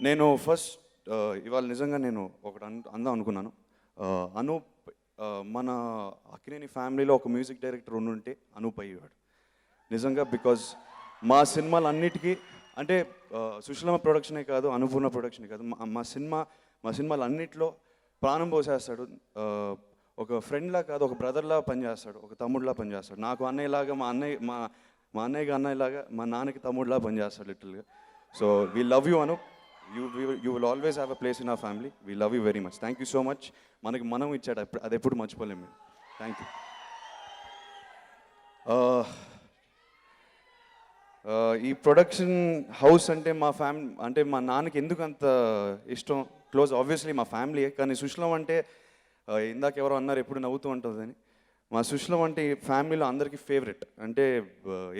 నేను ఫస్ట్ ఇవాళ నిజంగా నేను ఒకటి అందాం అనుకున్నాను. అనూప్ మన అక్కినేని ఫ్యామిలీలో ఒక మ్యూజిక్ డైరెక్టర్ ఉండుంటే అనూప్ అయ్యేవాడు నిజంగా. బికాజ్ మా సినిమాలు అన్నిటికీ అంటే సుశీలమ ప్రొడక్షనే కాదు, అనుపూర్ణ ప్రొడక్షనే కాదు, మా సినిమాలు అన్నిట్లో ప్రాణం పోసేస్తాడు. ఒక ఫ్రెండ్లా కాదు, ఒక బ్రదర్లా పనిచేస్తాడు, ఒక తమ్ముడిలా పనిచేస్తాడు. నాకు అన్నయ్యలాగా, మా అన్నయ్యకి అన్నయ్యలాగా, మా నాన్నకి తమ్ముడిలా పనిచేస్తాడు లిటిల్గా. So we love you Anoop. You will always have a place in our family. We love you very much. Thank you so much. మనకి మనం ఇచ్చాడు, అది ఎప్పుడు మర్చిపోలేము మేము. Thank you. ఈ ప్రొడక్షన్ హౌస్ అంటే మా నాన్నకి ఎందుకు అంత ఇష్టం, క్లోజ్ ఆబ్వియస్లీ మా ఫ్యామిలీయే. కానీ సుశీలం అంటే ఇందాక ఎవరో అన్నారు ఎప్పుడు నవ్వుతూ ఉంటుందని. మా సుశీలం అంటే ఈ ఫ్యామిలీలో అందరికీ ఫేవరెట్. అంటే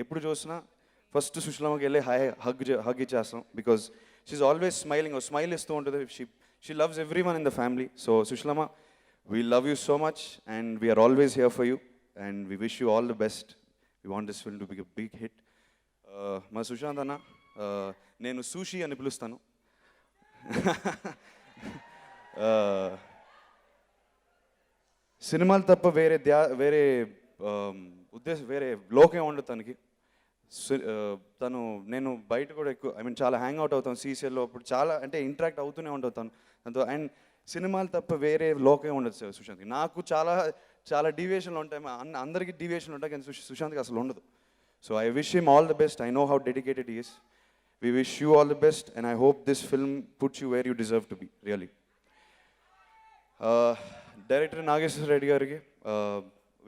ఎప్పుడు చూసినా ఫస్ట్ సుశీలమ్మకి వెళ్ళి హగ్ ఇచ్చేస్తాం. Because she always smiling, smile ఇస్తూ ఉంటుంది. She loves every one in the family. So Sushilamma, we love you so much and we are always here for you and we wish you all the best. We want this film to be big hit. మా సుశాంత్ అన్న, నేను sushi అని పిలుస్తాను. సినిమాలు తప్ప వేరే ఉద్దేశం, వేరే లోకం ఉండదు తనకి. నేను బయట కూడా ఎక్కువ చాలా హ్యాంగ్ అవుట్ అవుతాను సీసీఎల్లో. అప్పుడు చాలా అంటే ఇంటరాక్ట్ అవుతూనే ఉంటుంది తనతో. అండ్ సినిమాలు తప్ప వేరే లోకం ఉండదు సుశాంత్కి. నాకు చాలా డీవియేషన్లు ఉంటాయి, అందరికీ డీవియేషన్లు ఉంటాయి, కానీ సుశాంత్కి అసలు ఉండదు. So I wish him all the best. I know how dedicated he is. We wish you all the best and I hope this film puts you where you deserve to be, really. Director Nageshwar Reddy gariki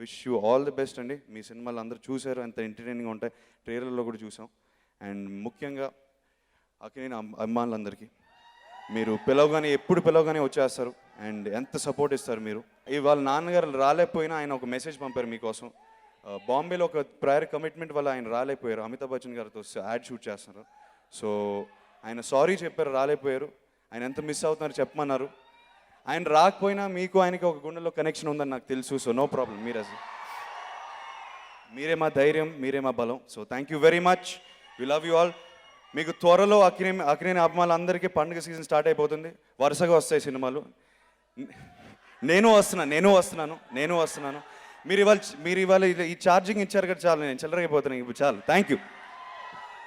wish you all the best andi. మీ సినిమాలు అందరూ చూశారు, అంత ఎంటర్టైనింగ్గా ఉంటాయి, ట్రైలర్లో కూడా చూసాం. And ముఖ్యంగా అక్కినేని అభిమానులందరికీ మీరు ఎప్పుడు పిలవగానే వచ్చేస్తారు అండ్ ఎంత సపోర్ట్ ఇస్తారు మీరు. ఇవాళ నాన్నగారు రాలేకపోయినా ఆయన ఒక మెసేజ్ పంపారు మీకోసం. బాంబేలో ఒక ప్రయర్ కమిట్మెంట్ వల్ల ఆయన రాలేకపోయారు. అమితాబ్ బచ్చన్ గారితో యాడ్ షూట్ చేస్తున్నారు. సో ఆయన సారీ చెప్పారు, రాలేకపోయారు. ఆయన ఎంత మిస్ అవుతున్నారో చెప్పమన్నారు. ఆయన రాకపోయినా మీకు ఆయనకి ఒక గుండెలో కనెక్షన్ ఉందని నాకు తెలుసు. So no problem. మీరే మా ధైర్యం, మీరే మా బలం. So thank you very much. We love you all. మీకు త్వరలో అక్కినేని అభిమానులందరికీ పండుగ సీజన్ స్టార్ట్ అయిపోతుంది. వరుసగా వస్తాయి సినిమాలు. నేను వస్తున్నాను. మీరు ఇవాళ ఈ ఛార్జింగ్ ఇచ్చారు కదా, చాలు, నేను చిల్లరైపోతున్నాను ఇప్పుడు, చాలు. Thank you.